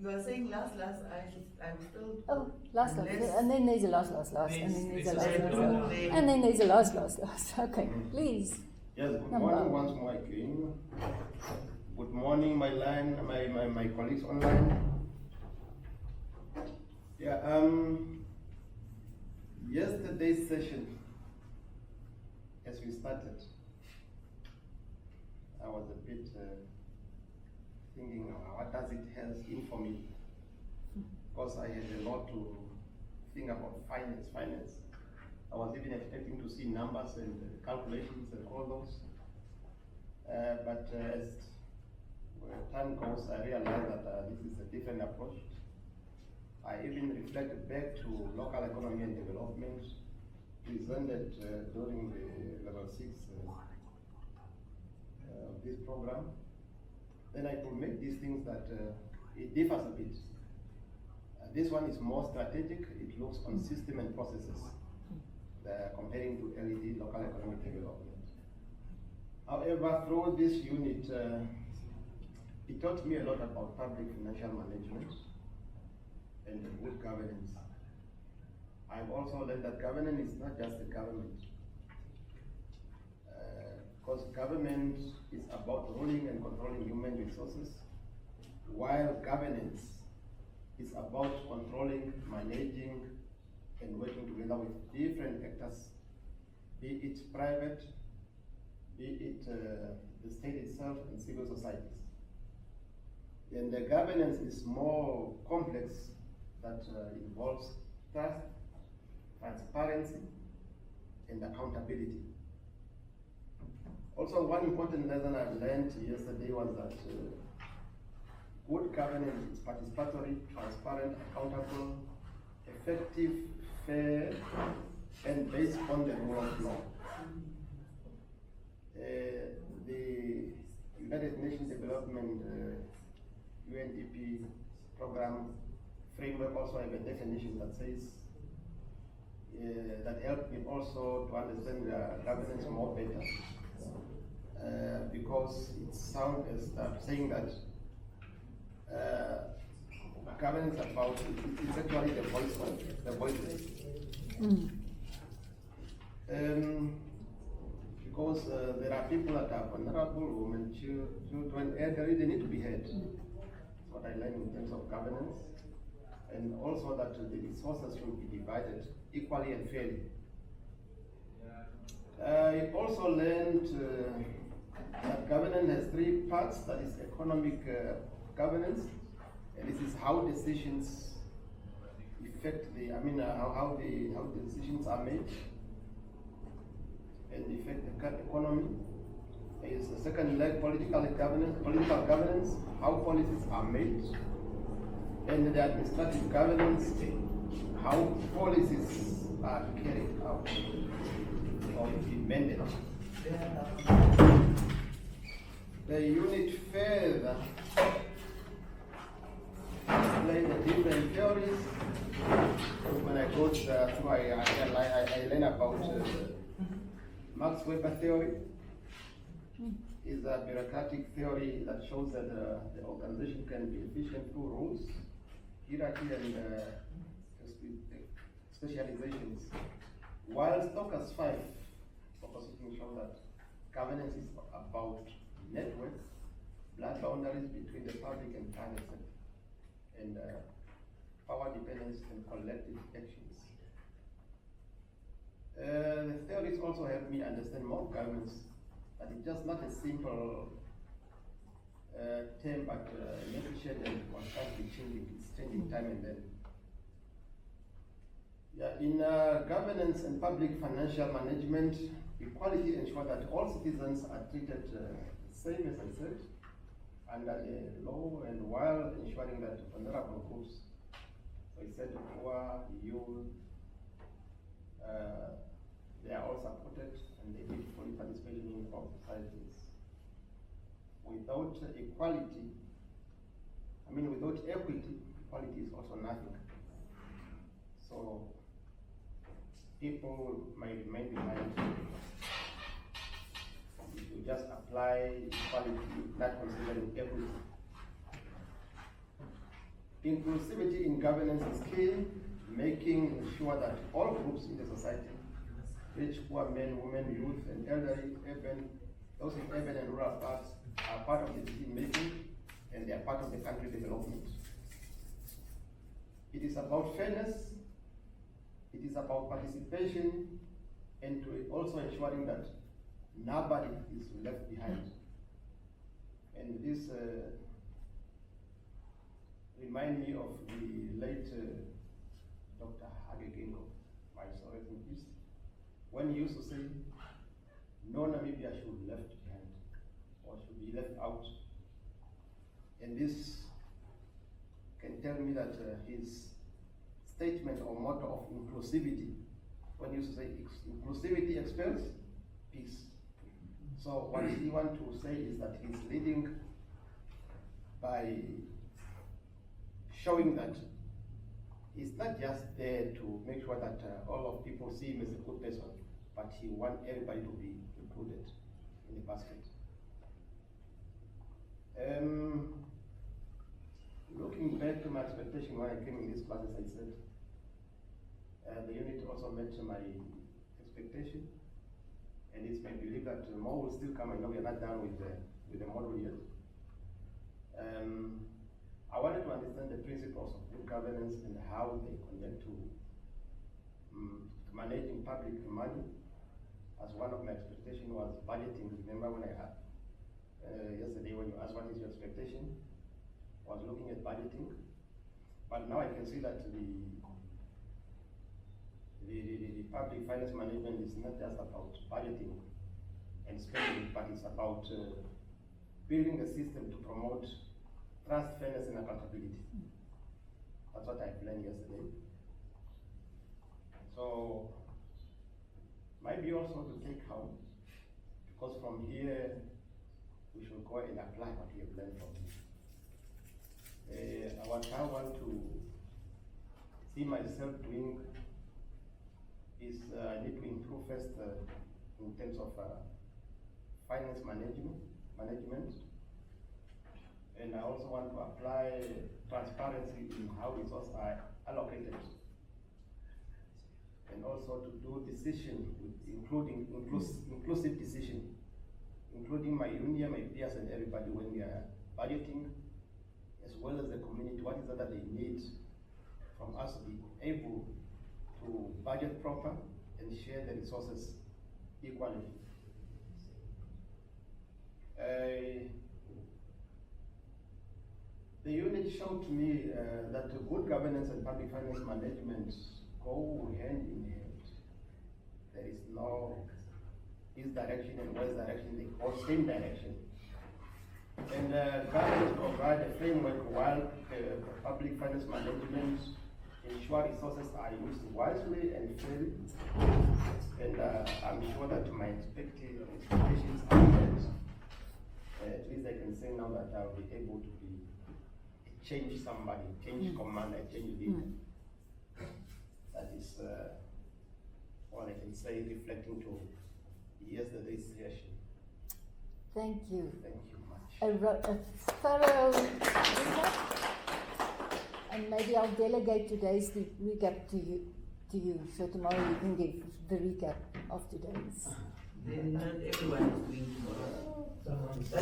You are saying last, I'm still... Oh, last, and then there's a last, and then there's a last, There's- and then there's a last. Okay, please. Yes, good Nambahu. morning once more again. Good morning, my colleagues online. Yeah, yesterday's session, as we started, I was a bit thinking, what does it have in for me? Because I had a lot to think about finance. I was even expecting to see numbers and calculations and all those. But as time goes, I realized that this is a different approach. I even reflected back to local economy and development presented during the level 6 of this program. Then I could make these things that it differs a bit. This one is more strategic. It looks on system and processes, comparing to LED, local economic development. However, through this unit, it taught me a lot about public financial management and good governance. I've also learned that governance is not just the government. Because government is about ruling and controlling human resources, while governance is about controlling, managing, and working together with different actors, be it private, be it the state itself and civil societies. And the governance is more complex, that involves trust, transparency, and accountability. Also, one important lesson I learned yesterday was that good governance is participatory, transparent, accountable, effective, fair, and based on the rule of law. The United Nations Development UNDP program framework also have a definition that says that helped me also to understand governance more better, because it sounds as saying that governance about it's actually the voice of the voiceless. Because there are people that are vulnerable, women, children, elderly, they need to be heard. That's what I learned in terms of governance. And also that the resources should be divided equally and fairly. I also learned that governance has 3 parts. That is economic governance, and this is how decisions affect how the decisions are made and affect the economy. There is a second leg, political governance, how policies are made, and the administrative governance, how policies are carried out or implemented. The unit further explain the different theories. When I go through, I learn about Max Weber theory. Is a bureaucratic theory that shows that the organization can be efficient through rules, hierarchy, and specializations. While Stoker's 5 proposition shows that governance is about network, blood boundaries between the public and private sector, and power dependence and collective actions. The theories also help me understand more governance. But it's just not a simple term, but efficient and constantly changing. It's changing time and then. Yeah, in governance and public financial management, equality ensures that all citizens are treated same, as I said, under the law, and while ensuring that vulnerable groups, so I said poor, youth, they are all supported and they need fully participation in our societies. Without equality, without equity, equality is also nothing. So people might remain behind. If you just apply equality, not considering equity. Inclusivity in governance is key, making sure that all groups in the society, rich, poor, men, women, youth, and elderly, those in urban and rural parts, are part of the decision making and they are part of the country development. It is about fairness, it is about participation, and to also ensuring that nobody is left behind. And this remind me of the late Dr. Hage Geingob, my soul rest in peace, when he used to say, no Namibia should be left behind or should be left out. And this can tell me that his statement or motto of inclusivity, when he used to say inclusivity expels peace. So what he wants to say is that he's leading by showing that he's not just there to make sure that all of people see him as a good person, but he wants everybody to be included in the basket. Looking back to my expectation when I came in this class, as I said, the unit also met my expectation, and it's my belief that more will still come. I know we are not done with the model yet. I wanted to understand the principles of good governance and how they connect to managing public money, as one of my expectations was budgeting. Remember when I had yesterday when you asked what is your expectation, I was looking at budgeting, but now I can see that the public finance management is not just about budgeting and spending, but it's about building a system to promote trust, fairness, and accountability. That's what I learned yesterday. So, might be also to take home, because from here we should go and apply what we have learned from this. What I want to see myself doing is I need to improve first in terms of finance management. And I also want to apply transparency in how resources are allocated. And also to do decision, including inclusive decision, including my union, my peers, and everybody when we are budgeting, as well as the community. What is it that they need from us to be able to budget proper and share the resources equally. The unit showed to me that good governance and public finance management go hand in hand. There is no east direction and west direction, they go same direction. And governments provide a framework while public finance management ensure resources are used wisely and fairly. And I'm sure that my expectations are met. At least I can say now that I'll be able to change somebody, change commander, change leader. That is all I can say, reflecting to yesterday's session. Thank you. Thank you much. A thorough recap, and maybe I'll delegate today's recap to you. So tomorrow you can give the recap of today's. Then not everyone is doing tomorrow.